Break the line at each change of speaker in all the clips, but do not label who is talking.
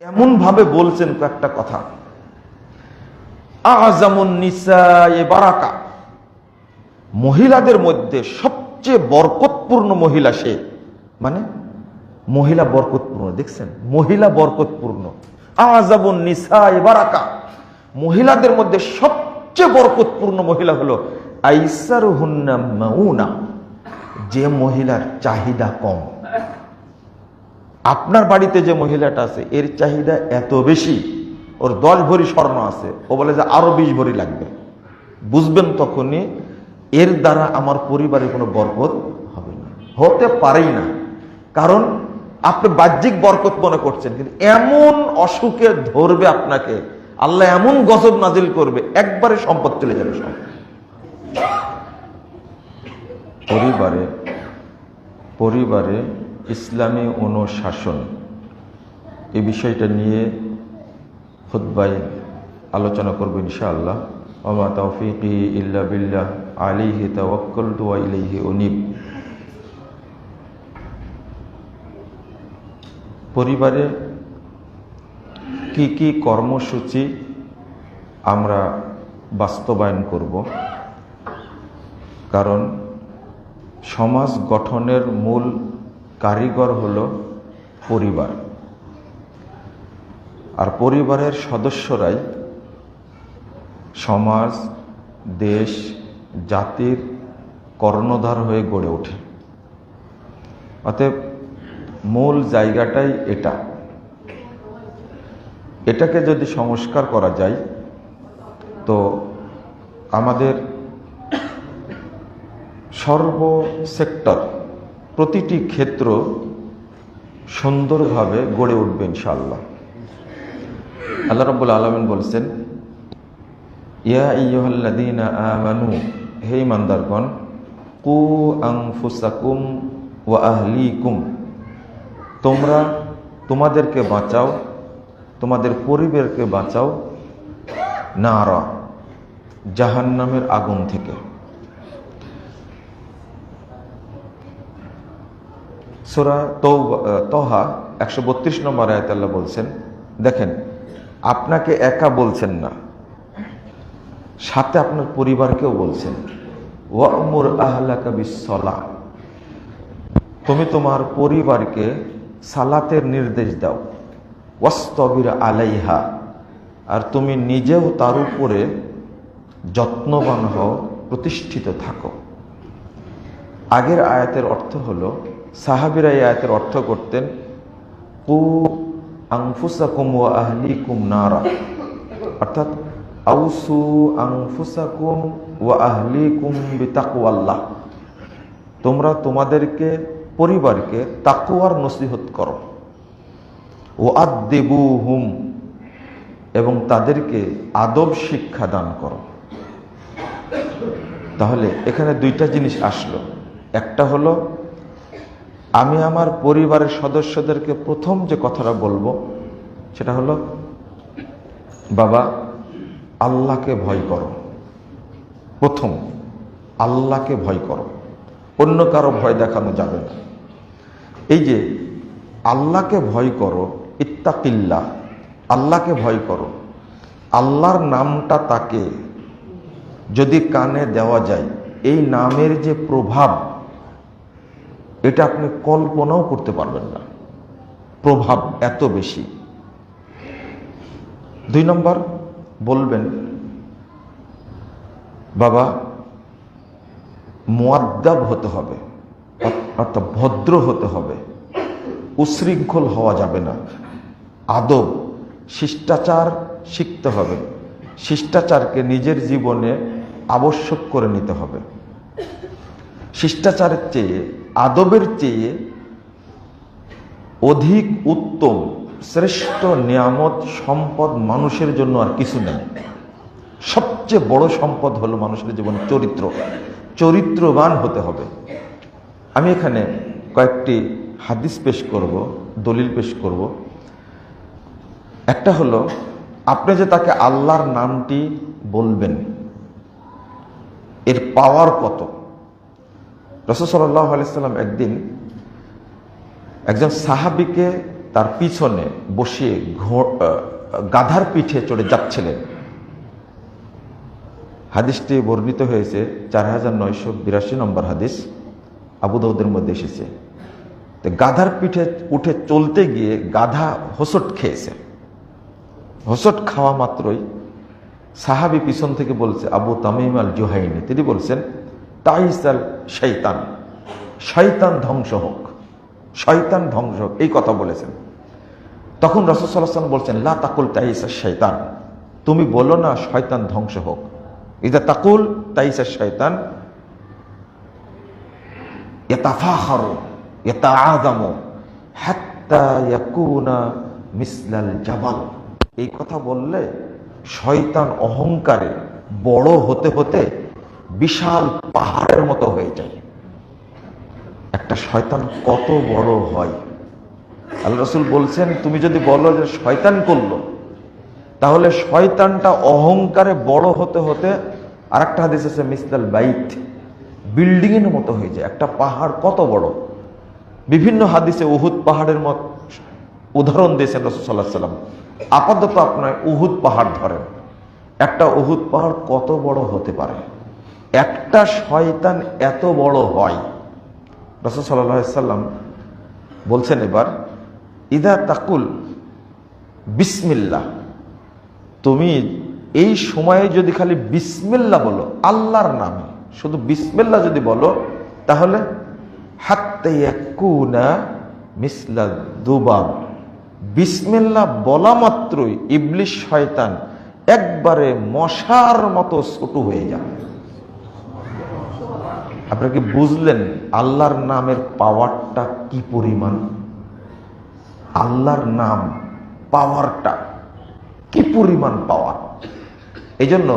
এমন ভাবে বলছেন কয়েকটা কথা, আযামুন নিসায়ে বারাকা, মহিলাদের মধ্যে সবচেয়ে বরকতপূর্ণ মহিলা সে। মানে মহিলা বরকতপূর্ণ, দেখছেন, মহিলা বরকতপূর্ণ। আযামুন নিসায়ে বারাকা, মহিলাদের মধ্যে সবচেয়ে বরকতপূর্ণ মহিলা হলো আইসারুহুন্না মাউনা, যে মহিলার চাহিদা কম। আপনার বাড়িতে যে মহিলাটা আছে এর চাহিদা এত বেশি, ওর 10 ভরি স্বর্ণ আছে, ও বলে যে আরো 20 ভরি লাগবে, বুঝবেন তখনই এর দ্বারা আমার পরিবারে কোনো বরকত হবে না, হতে পারেই না। কারণ আপনি বাহ্যিক বরকত মনে করছেন, কিন্তু এমন অসুখে ধরবে আপনাকে, আল্লাহ এমন গজব নাজিল করবে, একবারে সম্পদ চলে যাবে সব। পরিবারে ইসলামী অনুশাসন, এই বিষয়টা নিয়ে খুতবায় আলোচনা করব ইনশাআল্লাহ। ওয়া তাওফীকি ইল্লা বিল্লাহ, আলাইহি তাওয়াক্কালতু ওয়া ইলাইহি উনীব। পরিবারে কি কি কর্মসূচি আমরা বাস্তবায়ন করব, কারণ সমাজ গঠনের মূল কারিগর হলো পরিবার, আর পরিবারের সদস্যরাই সমাজ, দেশ, জাতির কর্ণধার হয়ে গড়ে ওঠে। অতএব মূল জায়গাটাই এটাকে যদি সংস্কার করা যায় তো আমাদের সর্ব সেক্টর, প্রতিটি ক্ষেত্র সুন্দরভাবে গড়ে উঠবে ইনশাআল্লাহ। আল্লাহ রাব্বুল আলামিন বলছেন, ইয়া আইয়ুহাল্লাযীনা আমানু, হে ঈমানদারগণ, কু আনফুসাকুম ওয়া আহলিকুম, তোমরা তোমাদেরকে বাঁচাও, তোমাদের পরিবারকে বাঁচাও, নারা, জাহান্নামের আগুন থেকে। সূরা তহা 132 নম্বর আয়াতে আল্লাহ বলছেন, দেখেন, আপনাকে একা বলছেন না, সাথে আপনার পরিবারকেও বলছেন, ওয়া'মুর আহলাকা বিস-সালাহ, তুমি তোমার পরিবারকে সালাতের নির্দেশ দাও, ওয়াসতাবির আলাইহা, আর তুমি নিজেও তার উপরে যত্নবান হও, প্রতিষ্ঠিত থাকো। আগের আয়াতের অর্থ হলো, সাহাবীরা এই আয়াতের অর্থ করতেন, কু আনফুসাকুম ওয়া আহলিকুম নারা, অর্থাৎ আউসু আনফুসাকুম ওয়া আহলিকুম বিতাকওয়াল্লাহ, তোমরা তোমাদেরকে, পরিবারকে তাকওয়ার নসিহত করো, ওয়াদ্দিবুহুম, এবং তাদেরকে আদব শিক্ষা দান করো। তাহলে এখানে দুইটা জিনিস আসলো। একটা হলো, আমি আমার পরিবারের সদস্যদেরকে প্রথম যে কথাটা বলবো সেটা হলো, বাবা, আল্লাহকে ভয় করো। প্রথম আল্লাহকে ভয় করো, অন্য কারো ভয় দেখানো যাবে না। এই যে আল্লাহকে ভয় করো, ইত্তাকিল্লাহ, আল্লাহকে ভয় করো, আল্লাহর নামটা তাকে যদি কানে দেওয়া যায়, এই নামের যে প্রভাব, এটা আপনি কল্পনাও করতে পারবেন না, প্রভাব এত বেশি। 2 নম্বর বলবেন, বাবা, মুআদ্দাব হতে হবে, অর্থাৎ ভদ্র হতে হবে, উশৃঙ্খল হওয়া যাবে না, আদব, শিষ্টাচার শিখতে হবে, শিষ্টাচারকে নিজের জীবনে আবশ্যক করে নিতে হবে। শিষ্টাচারের চেয়ে, আদবের চেয়ে অধিক উত্তম, শ্রেষ্ঠ নিয়ামত, সম্পদ মানুষের জন্য আর কিছু নেই। সবচেয়ে বড় সম্পদ হলো মানুষের জীবনে চরিত্র, চরিত্রবান হতে হবে। আমি এখানে কয়েকটি হাদিস পেশ করব, দলিল পেশ করব। একটা হলো, আপনি যে তাকে আল্লাহর নামটি বলবেন, এর পাওয়ার কত। রাসূল সাল্লাল্লাহু আলাইহি সাল্লাম একদিন একজন সাহাবীকে তার পিছনে বসিয়ে গাধার পিঠে চড়ে যাচ্ছিলেন। হাদিসটি বর্ণিত হয়েছে 4982 নম্বর হাদিস, আবু দাউদের মধ্যে এসেছে। তো গাধার পিঠে উঠে চলতে গিয়ে গাধা হোঁচট খেয়েছে। হোঁচট খাওয়া মাত্রই সাহাবী পিছন থেকে বলছে, আবু তামিম আল জুহাইনি, তিনি বলছেন তাইসাল শয়তান, শয়তান ধ্বংস হোক, শয়তান ধ্বংস হোক, এই কথা বলেছেন। তখন রাসূল সাল্লাল্লাহু আলাইহি ওয়াসাল্লাম বলছেন লা তাকুল তাইসা শয়তান, তুমি বলো না শয়তান ধ্বংস হোক। ইদা তাকুল তাইসা শয়তান ইয়াতাফাখারু ইয়াতাআযামু হাত্তা ইয়াকুনা মিসলাল জাবাল, এই কথা বললে শয়তান অহংকারে বড় হতে হতে বিশাল পাহাড়ের মতো হয়ে যায়। একটা শয়তান কত বড় হয়, আল্লাহ রাসূল বলছেন তুমি যদি বলো যে শয়তান করলো, তাহলে শয়তানটা অহংকারে বড় হতে হতে, আরেকটা হাদিস আছে মিসলাল বাইত, বিল্ডিং এর মতো হয়ে যায়। একটা পাহাড় কত বড়, বিভিন্ন হাদিসে উহুদ পাহাড়ের মত উদাহরণ দিয়েছেন রাসূল সাল্লাল্লাহু আলাইহি ওয়াসাল্লাম। আপাতত আপনার উহুদ পাহাড় ধরেন, একটা উহুদ পাহাড় কত বড় হতে পারে, একটা শয়তান এত বড় হয়। রাসূল সাল্লাল্লাহু আলাইহি ওয়াসাল্লাম বলছেন এবার ইদা তাকুল বিসমিল্লাহ, তুমি এই সময়ে যদি খালি বিসমিল্লাহ বলো, আল্লাহর নামে শুধু বিসমিল্লাহ যদি বলো, তাহলে হাত্তা ইয়াকুনা মিসলাল দুবাব, বিসমিল্লাহ বলা মাত্রই ইবলিশ শয়তান একবারে মশার মতো ছোট হয়ে যাবে। আপনারা কি বুঝলেন আল্লাহর নামের পাওয়ারটা কি পরিমাণ? আল্লাহর নাম পাওয়ারটা কি পরিমাণ পাওয়ার। এই জন্য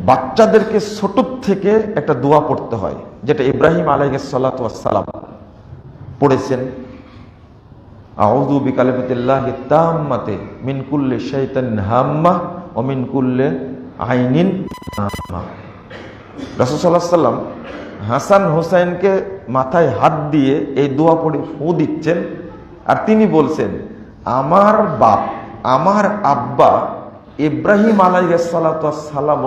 বাচ্চাদেরকে ছোট থেকে একটা দোয়া পড়তে হয়, যেটা ইব্রাহিম আলাইহিস সালাতু ওয়াস সালাম পড়েছেন, আউযু বিকালিমাতিল্লাহি তাম্মাতি মিন কুল্লি শাইতানিন হাম্মা ওয়া মিন কুল্লি আইনিন নাম্মা। রাসূল সাল্লাল্লাহু আলাইহি ওয়াসাল্লাম হাসান হোসেনকে মাথায় হাত দিয়ে এই দোয়া পড়ে ফু দিচ্ছেন, আর তিনি বলছেন আমার বাপ, আমার আব্বা ইব্রাহিম আলাইহিস সালাতু ওয়াস সালাম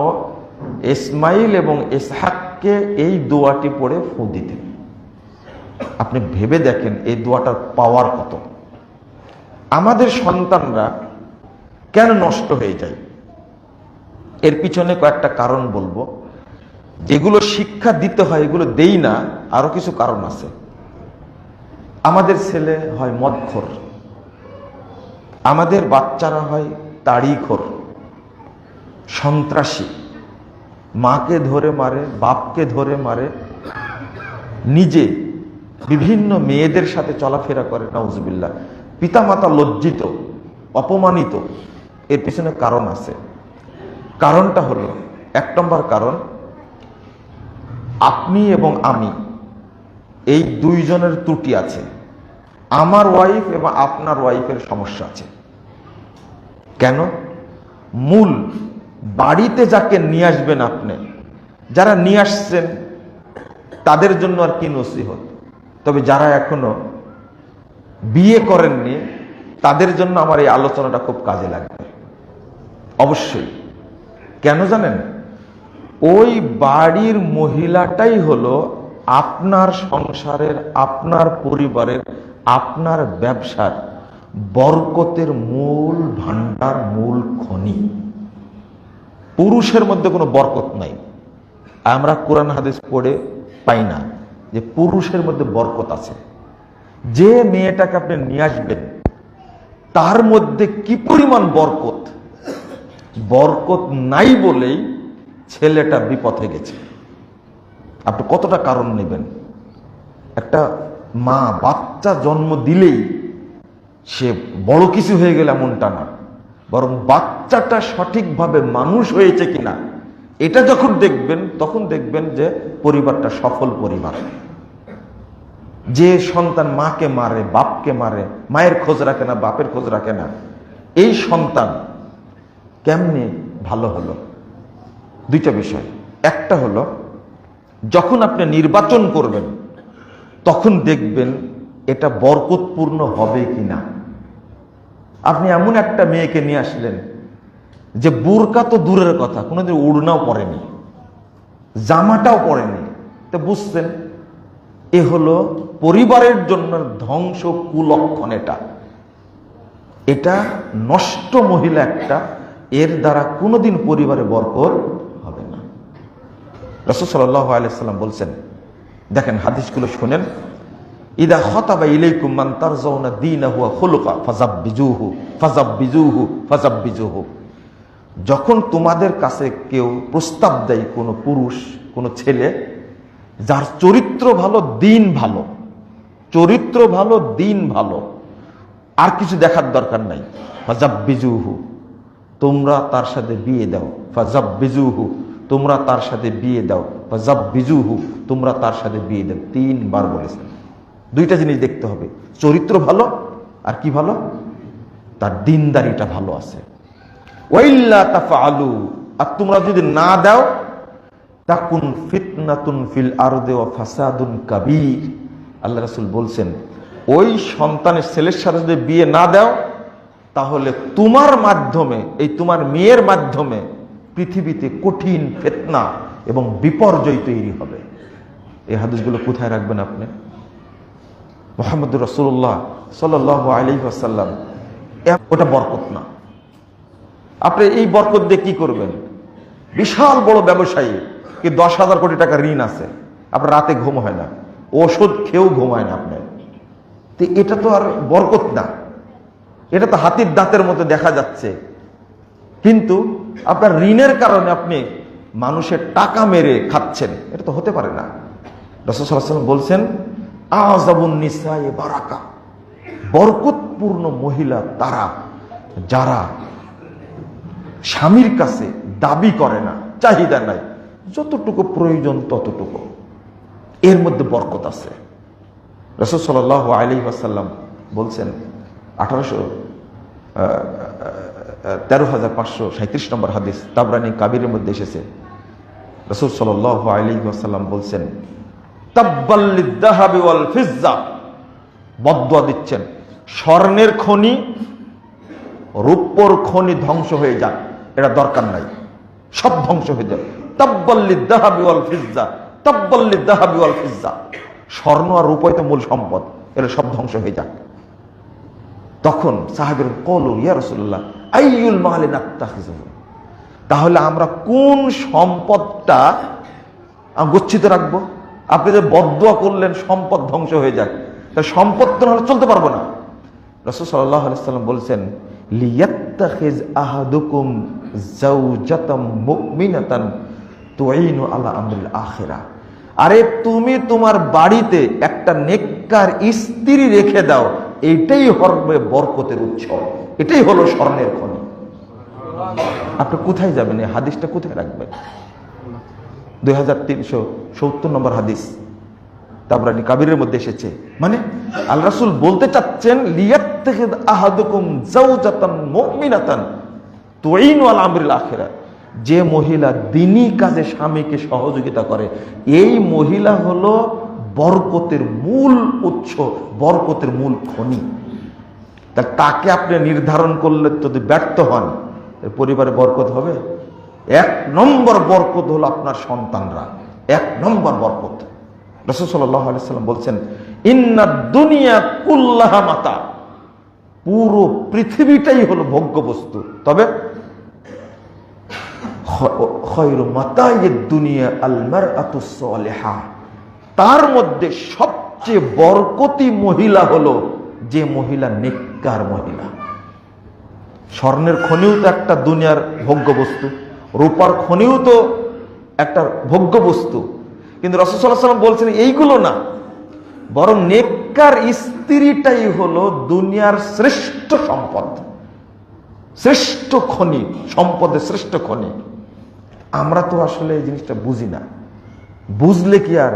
ইসমাইল এবং ইসহাককে এই দোয়াটি পড়ে ফু দিতেন। আপনি ভেবে দেখেন এই দোয়াটার পাওয়ার কত। আমাদের সন্তানরা কেন নষ্ট হয়ে যায়, এর পিছনে কয়েকটা কারণ বলবো। যেগুলো শিক্ষা দিতে হয় এগুলো দেই না, আরো কিছু কারণ আছে। আমাদের ছেলে হয় মদখোর, আমাদের বাচ্চারা হয় তাড়িখোর, সন্ত্রাসী, মাকে ধরে মারে, বাপকে ধরে মারে, নিজে বিভিন্ন মেয়েদের সাথে চলাফেরা করে, নাউজুবিল্লাহ। পিতামাতা লজ্জিত, অপমানিত। এর পিছনে কারণ আছে। কারণটা হলো, 1 নম্বর কারণ, আপনি এবং আমি এই দুইজনের ত্রুটি আছে। আমার ওয়াইফ এবং আপনার ওয়াইফের সমস্যা আছে। কেন? মূল বাড়িতে যাকে নিয়ে আসবেন আপনি, যারা নিয়ে আসছেন তাদের জন্য আর কি নসিহত, তবে যারা এখনো বিয়ে করেননি তাদের জন্য আমার এই আলোচনাটা খুব কাজে লাগবে অবশ্যই। কেন জানেন? ওই বাড়ির মহিলাটাই হলো আপনার সংসারের, আপনার পরিবারের, আপনার ব্যবসার বরকতের মূল ভান্ডার, মূল খনি। পুরুষের মধ্যে কোনো বরকত নাই। আমরা কোরআন হাদিস পড়ে পাই না যে পুরুষের মধ্যে বরকত আছে। যে মেয়েটাকে আপনি নিয়ে আসবেন তার মধ্যে কি পরিমাণ বরকত, বরকত নাই বলেই ছেলেটা বিপথে গেছে। আপনি কতটা কারণ নেবেন? একটা মা বাচ্চা জন্ম দিলেই সে বড় কিছু হয়ে গেলে এমনটা না, বরং বাচ্চাটা সঠিকভাবে মানুষ হয়েছে কিনা এটা যখন দেখবেন, তখন দেখবেন যে পরিবারটা সফল পরিবার। যে সন্তান মাকে মারে, বাপকে মারে, মায়ের খোঁজ রাখে না, বাপের খোঁজ রাখে না, এই সন্তান কেমনে ভালো হলো? 2টা বিষয়। একটা হলো, যখন আপনি নির্বাচন করবেন তখন দেখবেন এটা বরকতপূর্ণ হবে কিনা। আপনি এমন একটা মেয়েকে নিয়ে আসলেন যে বুরকা তো দূরের কথা, কোনোদিন ওড়নাও পরেনি, জামাটাও পরেনি, তো বুঝছেন এ হলো পরিবারের জন্য ধ্বংস কুলক্ষণ। এটা নষ্ট মহিলা একটা, এর দ্বারা কোনোদিন পরিবারে বরকত হবে না। রাসূল সাল্লাল্লাহু আলাইহি ওয়াসাল্লাম বলছেন, দেখেন হাদিসগুলো শুনেন, ইদা খাতাবা ইলাইকুম মান তারজাউনা দীনাহু ওয়া খুলুকা ফাযাব্বিজুহু ফাযাব্বিজুহু ফাযাব্বিজুহু। যখন তোমাদের কাছে কেউ প্রস্তাব দেয়, কোনো পুরুষ, কোনো ছেলে যার চরিত্র ভালো, দিন ভালো, চরিত্র ভালো, দিন ভালো, আর কিছু দেখার দরকার নাই, ফাযাব্বিজুহু, তোমরা তার সাথে বিয়ে দাও, ফাযাব্বিজুহু, তোমরা তার সাথে বিয়ে দাও, ফাযাব্বিজুহু, তোমরা তার সাথে বিয়ে দাও। 3 বার বলেছেন। দুইটা জিনিস দেখতে হবে, চরিত্র ভালো আর কি ভালো, তার দিনদারিটা ভালো আছে। ওয়াইল্লা তাফআলু, আর তোমরা যদি না দাও, তাকুন ফিতনাতুন ফিল আরদি ওয়া ফাসাদুন কাবীর। আল্লাহ রাসূল বলছেন, ওই সন্তানের ছেলের সাথে যদি বিয়ে না দাও, তাহলে তোমার মাধ্যমে, এই তোমার মেয়ের মাধ্যমে পৃথিবীতে কঠিন ফিতনা এবং বিপর্যয় তৈরি হবে। এই হাদিসগুলো কোথায় রাখবেন আপনি? মুহাম্মদুর রাসূলুল্লাহ সাল্লাল্লাহু আলাইহি ওয়াসাল্লাম। ওটা বরকত না। আপনি এই বরকত দিয়ে কি করবেন? বিশাল বড় ব্যবসায়ী, কি 10,000 কোটি টাকা ঋণ আছে, আপনার রাতে ঘুম হয় না, ওষুধ খেয়েও ঘুমায় না আপনার, তো এটা তো আর বরকত না। এটা তো হাতির দাঁতের মতো দেখা যাচ্ছে, কিন্তু আপনার ঋণের কারণে আপনি মানুষের টাকা মেরে খাচ্ছেন, এটা তো হতে পারে না। রাসূল সাল্লাল্লাহু আলাইহি ওয়াসাল্লাম বলছেন, আযাবুন নিসায়ে বারাকা, বরকতপূর্ণ মহিলা তারা যারা স্বামীর কাছে দাবি করে না, চাহিদা নাই, যতটুকু প্রয়োজন ততটুকু, এর মধ্যে বরকত আছে। রাসূল সাল্লাল্লাহু আলাইহি ওয়াসাল্লাম বলছেন, 13,537 নম্বর হাদিস, তাবরানী কাবীরের মধ্যে এসেছে। রাসূল সাল্লাল্লাহু আলাইহি ওয়াসাল্লাম বলছেন, তাব্বাল লিয-যাহাবি ওয়াল ফিজ্জা, বদদুয়া দিচ্ছেন, স্বর্ণের খনি, রূপোর খনি ধ্বংস হয়ে যাক, এটা দরকার নাই, সব ধ্বংস হয়ে যাক। তাব্বাল লিয-যাহাবি ওয়াল ফিজ্জা, তাব্বাল লিয-যাহাবি ওয়াল ফিজ্জা, স্বর্ণ আর রূপই তো মূল সম্পদ, এটা সব ধ্বংস হয়ে যাক। তখন সাহাবীরা কলু, ইয়া রাসূলুল্লাহ আইয়ুল মালি নাত্তাখিযুহু, তাহলে আমরা কোন সম্পদটা গচ্ছিত রাখবো? আপনি যে বদদুয়া করলেন সম্পদ ধ্বংস হয়ে যাক, তা সম্পদ তো হলে চলতে পারবো না। রাসূল সাল্লাল্লাহু আলাইহি ওয়াসাল্লাম বলছেন, লিয়াত্তাখিজ আহাদুকুম যাওজাতাম মুমিনাতান তুঈনু আলা আমরিল আখিরা। আরে তুমি তোমার বাড়িতে একটা নেককার স্ত্রী রেখে দাও, এটাই হবে বরকতের উৎস, এটাই হলো স্বর্ণের খনি। আপনি কোথায় যাবেন? এই হাদিসটা কোথায় রাখবেন? 2370 নম্বর হাদিস, তাবরানী কাবীরের মধ্যে এসেছে। মানে আল্লাহ রাসূল বলতে চাচ্ছেন, লিয়াত্তাখিজ আহাদুকুম যাওজাতান মুমিনাতান তুঈনু আলা আমরিল আখিরা, যে মহিলা দ্বীনী কাজে স্বামীকে সহযোগিতা করে, এই মহিলা হলো বরকতের মূল উৎস, বরকতের মূল খনি। তাকে আপনি নির্ধারণ করলে যদি ব্যর্থ হন, পরিবারে বরকত হবে? 1 নম্বর বরকত হলো আপনার সন্তানরা, 1 নম্বর বরকত। রাসূল সাল্লাল্লাহু আলাইহি ওয়াসাল্লাম বলছেন, ইন্নাদ দুনিয়া কুল্লাহা মাতা, পুরো পৃথিবীটাই হলো ভোগ্য বস্তু, তবে খায়রু মাতাইদ দুনিয়া আল মারআতুস সালিহা, তার মধ্যে সবচেয়ে বরকতি মহিলা হলো যে মহিলা নেককার মহিলা। স্বর্ণের খনিও তো একটা দুনিয়ার ভোগ্য বস্তু, রূপার খনিও তো একটা ভোগ্য বস্তু, কিন্তু রাসূল সাল্লাল্লাহু আলাইহি ওয়াসাল্লাম বলছেন এইগুলো না, বরং নেককার স্ত্রীটাই হলো দুনিয়ার শ্রেষ্ঠ সম্পদ, শ্রেষ্ঠ খনি, সম্পদের শ্রেষ্ঠ খনি। আমরা তো আসলে এই জিনিসটা বুঝি না। বুঝলে কি আর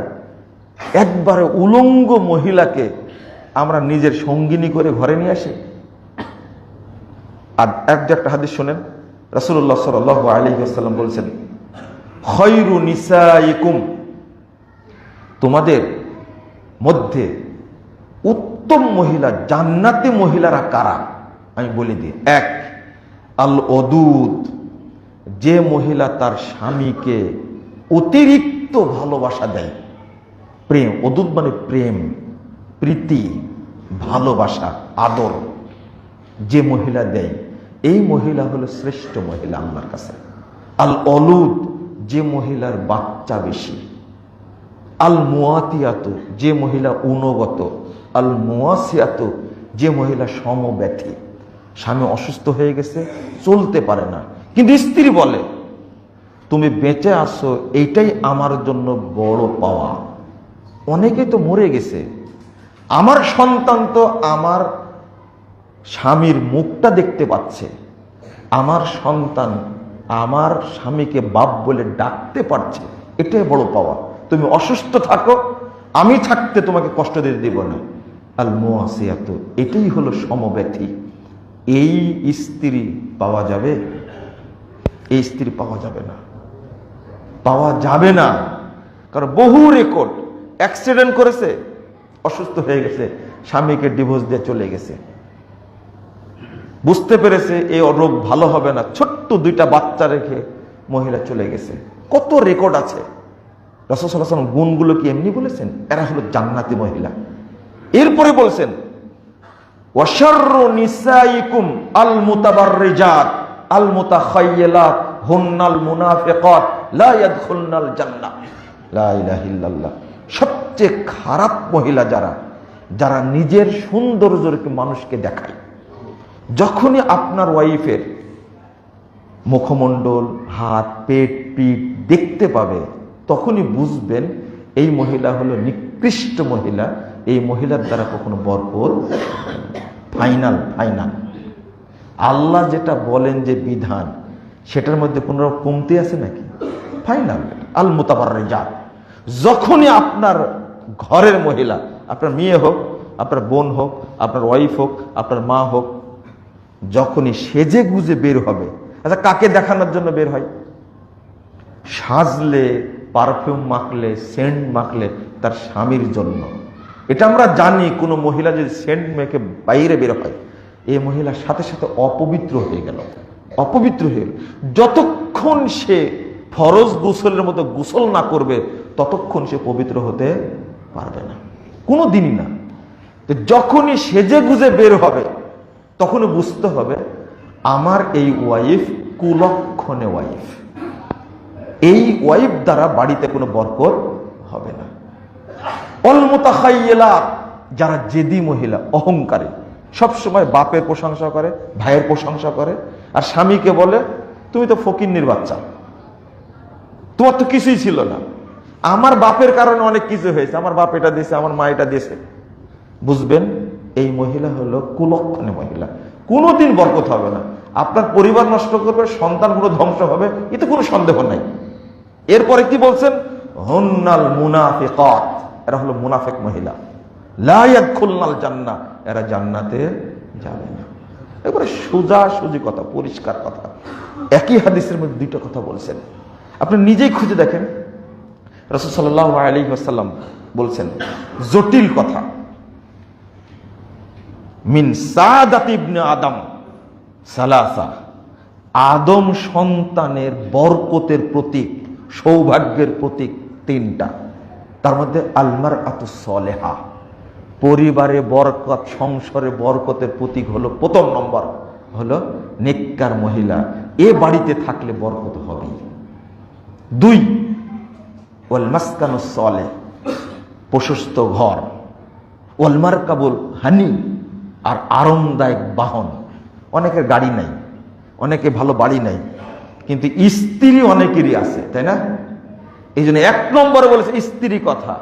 একবারে উলঙ্গ মহিলাকে আমরা নিজের সঙ্গিনী করে ঘরে নিয়ে আসি? আর একটা হাদিস শুনেন, রাসূলুল্লাহ সাল্লাল্লাহু আলাইহি ওয়াসাল্লাম বলছেন, খায়রু নিসাইকুম, তোমাদের মধ্যে উত্তম মহিলা, জান্নাতি মহিলারা কারা আমি বলে দিই। এক, আল ওদুদ, যে মহিলা তার স্বামীকে অতিরিক্ত ভালোবাসা দেয়। প্রেম, ওদুদ মানে প্রেম, প্রীতি, ভালোবাসা, আদর যে মহিলা দেয়, এই মহিলা হলো শ্রেষ্ঠ মহিলা আল্লাহর কাছে। আল অলুদ, যে মহিলার বাচ্চা বেশি। আল মুয়াতিয়াতু, যে মহিলা অনুগত। আল মুয়াসিয়াতু, যে মহিলা সমব্যথী। স্বামী অসুস্থ হয়ে গেছে, চলতে পারে না, কিন্তু স্ত্রী বলে তুমি বেঁচে আসো, এইটাই আমার জন্য বড় পাওয়া। অনেকে তো মরে গেছে, আমার সন্তান তো আমার স্বামীর মুখটা দেখতে পাচ্ছে, আমার সন্তান আমার স্বামীকে বাপ বলে ডাকতে পারছে, এটাই বড় পাওয়া। তুমি অসুস্থ থাকো, আমি থাকতে তোমাকে কষ্ট দিতে দিব না। আল মুয়াসিয়াত, এটাই হলো সমব্যথী। এই স্ত্রী পাওয়া যাবে? এই স্ত্রী পাওয়া যাবে না, পাওয়া যাবে না। কারণ বহু রেকর্ড, অ্যাক্সিডেন্ট করেছে, অসুস্থ হয়ে গেছে, স্বামীকে ডিভোর্স দিয়ে চলে গেছে, বুঝতে পেরেছে এই রোগ ভালো হবে না, ছোট্ট দুইটা বাচ্চা রেখে মহিলা চলে গেছে। কত রেকর্ড আছে। রাসূল সাল্লাল্লাহু আলাইহি ওয়াসাল্লাম গুণগুলো কি এমনি বলেছেন? এরা হলো জান্নাতি মহিলা। এরপরে বলছেন ওয়াশাররু নিসাইকুম আল মুতাবাররিজাত আল মুতাখায়্যিলাত হুন্নাল মুনাফিকাত লা ইয়াদখুলনাল জান্নাহ। লা ইলাহা ইল্লাল্লাহ। সবচেয়ে খারাপ মহিলা যারা, যারা নিজের সৌন্দর্যকে মানুষকে দেখায়। যখনই আপনার ওয়াইফের মুখমণ্ডল, হাত, পেট, পিঠ দেখতে পাবে, তখনই বুঝবেন এই মহিলা হলো নিকৃষ্ট মহিলা। এই মহিলার দ্বারা কখনো বরকত। ফাইনাল ফাইনাল আল্লাহ যেটা বলেন যে বিধান, সেটার মধ্যে কোনো কমতি আছে নাকি? ফাইনাল আল মুতাবাররিজাত। যখনই আপনার ঘরের মহিলা, আপনার মেয়ে হোক, আপনার বোন হোক, আপনার ওয়াইফ হোক, আপনার মা হোক, যখনই সেজে গুজে বের হবে, আচ্ছা কাকে দেখানোর জন্য বের হয়? সাজলে, পারফিউম মাখলে, সেন্ট মাখলে তার স্বামীর জন্য। এটা আমরা জানি, কোনো মহিলা যদি সেন্ট মেখে বাইরে বের হয়, এই মহিলার সাথে সাথে অপবিত্র হয়ে গেল, অপবিত্র হয়ে গেল। যতক্ষণ সে ফরজ গোসলের মতো গোসল না করবে, ততক্ষণ সে পবিত্র হতে পারবে না, কোনো দিনই না। যখনই সেজে গুজে বের হবে, তখনই বুঝতে হবে আমার এই ওয়াইফ কুলক্ষণে ওয়াইফ। এই ওয়াইফ দ্বারা বাড়িতে কোনো বরকত হবে না। অল মুতাখায়্যিলাত, যারা জেদি মহিলা, অহংকারী, সবসময় বাপের প্রশংসা করে, ভাইয়ের প্রশংসা করে, আর স্বামীকে বলে তুমি তো ফকিন্নির বাচ্চা, তোমার তো কিছুই ছিল না, আমার বাপের কারণে অনেক কিছু হয়েছে, আমার বাপ এটা দিয়েছে, আমার মা এটা দিয়েছে। বুঝবেন এই মহিলা হলো কুলক্ষণে মহিলা, কোনোদিন বরকত হবে না। আপনার পরিবার নষ্ট করবে, সন্তানগুলো ধ্বংস হবে, এতে কোনো সন্দেহ নাই। এরপরে কি বলছেন? হুন্নাল মুনাফিকাত, এরা হলো মুনাফিক মহিলা। লা ইয়াদখুলনাল জান্নাহ, এরা জান্নাতে যাবে না। এবারে সোজা সুজি কথা, পরিষ্কার কথা। একই হাদিসের মধ্যে দুইটা কথা বলছেন, আপনি নিজেই খুঁজে দেখেন। রাসূল সাল্লাল্লাহু আলাইহি ওয়াসাল্লাম বলছেন জটিল কথা, মিন সাদাতি ইবনে আদম সালাসা, আদম সন্তানের বরকতের প্রতীক, সৌভাগ্যের প্রতীক তিনটা। তার মধ্যে আলমারআতুস সালেহা, পরিবারে বরকত, সংসারে বরকতের প্রতীক হলো প্রথম নম্বর হলো নেককার মহিলা। এ বাড়িতে থাকলে বরকত হবে। দুই, ওয়াল মাসকানুস সালেহ, প্রশস্ত ঘর। ওয়াল মারকাবুল হানি, আর আরামদায়ক বাহন। অনেকের গাড়ি নাই, অনেকে ভালো বাড়ি নাই, কিন্তু স্ত্রী অনেকেরই আছে, তাই না? এই জন্য এক নম্বরে বলেছে স্ত্রী কথা।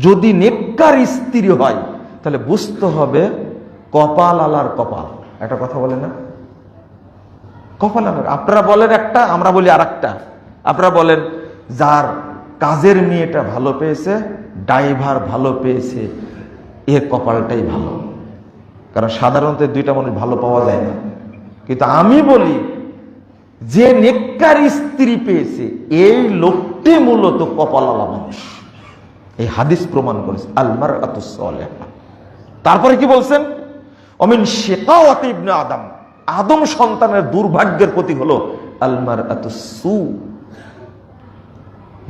যদি নেককার স্ত্রী হয়, তাহলে বুঝতে হবে কপাল আলার কপাল। একটা কথা বলে না, কপাল আলার। আপনারা বলেন একটা, আমরা বলি আর একটা। আপনারা বলেন যার কাজের মেয়েটা ভালো পেয়েছে, ড্রাইভার ভালো পেয়েছে, এর কপালটাই ভালো। কারণ সাধারণত দুইটা মানুষ ভালো পাওয়া যায় না। কিন্তু আমি বলি যে নেককার স্ত্রী পেয়েছে, এই লোকটি মূলত কপালওয়ালা মানুষ। এই হাদিস প্রমাণ করেছে। আলমারআতুস সালেহা, তারপরে কি বলছেন? অমিন শিকাওয়াতি ইবনে আদম, আদম সন্তানের দুর্ভাগ্যের প্রতীক হলো আল মারআতুস সু,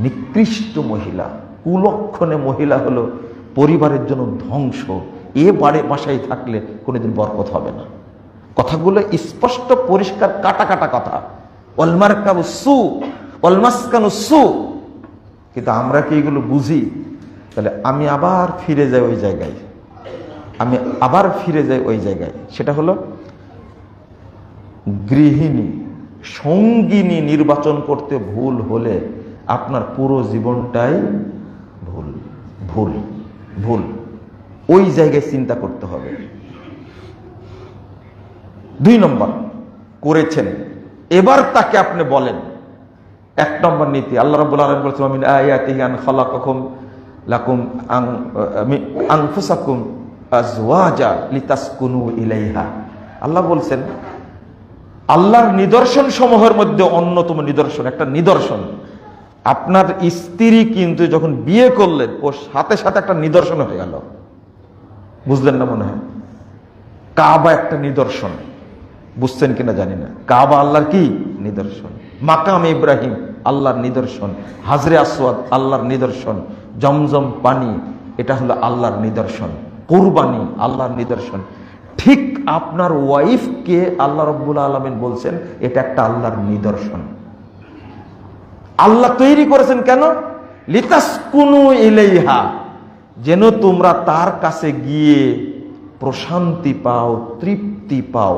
নিকৃষ্ট মহিলা, কুলক্ষণে মহিলা হলো পরিবারের জন্য ধ্বংস। এ বাসায় থাকলে কোনোদিন বরকত হবে না। কথাগুলো স্পষ্ট পরিষ্কার কাটা কাটা কথা। ওয়াল মারকাবুস সু ওয়াল মাসকানুস সু। কিন্তু আমরা কি এগুলো বুঝি? তাহলে আমি আবার ফিরে যাই ওই জায়গায়, সেটা হলো গৃহিণী, সঙ্গিনী নির্বাচন করতে ভুল হলে আপনার পুরো জীবনটাই ভুল ভুল ভুল। ওই জায়গায় চিন্তা করতে হবে। 2 নম্বর করেছেন, এবার তাকে আপনি বলেন। 1 নম্বর নীতি, আল্লাহ রাব্বুল আলামিন বলেছেন মিন আয়াতিহি আন খালাকাকুম লাকুম আনফুসাকুম আজওয়াজা লিতাসকুনু ইলাইহা। আল্লাহ বলছেন আল্লাহর নিদর্শন সমূহের মধ্যে অন্যতম নিদর্শন, একটা নিদর্শন, আপনার স্ত্রী কিন্তু যখন বিয়ে করলেন ওর সাথে সাথে একটা নিদর্শন হয়ে গেল। বুঝলেন না মনে হয়? কাবা একটা নিদর্শন, বুঝছেন কিনা জানি না। কাবা আল্লাহর কি নিদর্শন, মাকাম ইব্রাহিম আল্লাহর নিদর্শন, হাজরে আসওয়াদ আল্লাহর নিদর্শন, জমজম পানি এটা হলো আল্লাহর নিদর্শন, কুরবানি আল্লাহর নিদর্শন। ঠিক আপনার ওয়াইফকে আল্লাহ রাব্বুল আলামিন বলছেন এটা একটা আল্লাহর নিদর্শন। আল্লাহ তৈরি করেছেন কেন? লিতাসকুনু ইলাইহা, যেন তোমরা তার কাছে গিয়ে প্রশান্তি পাও, তৃপ্তি পাও,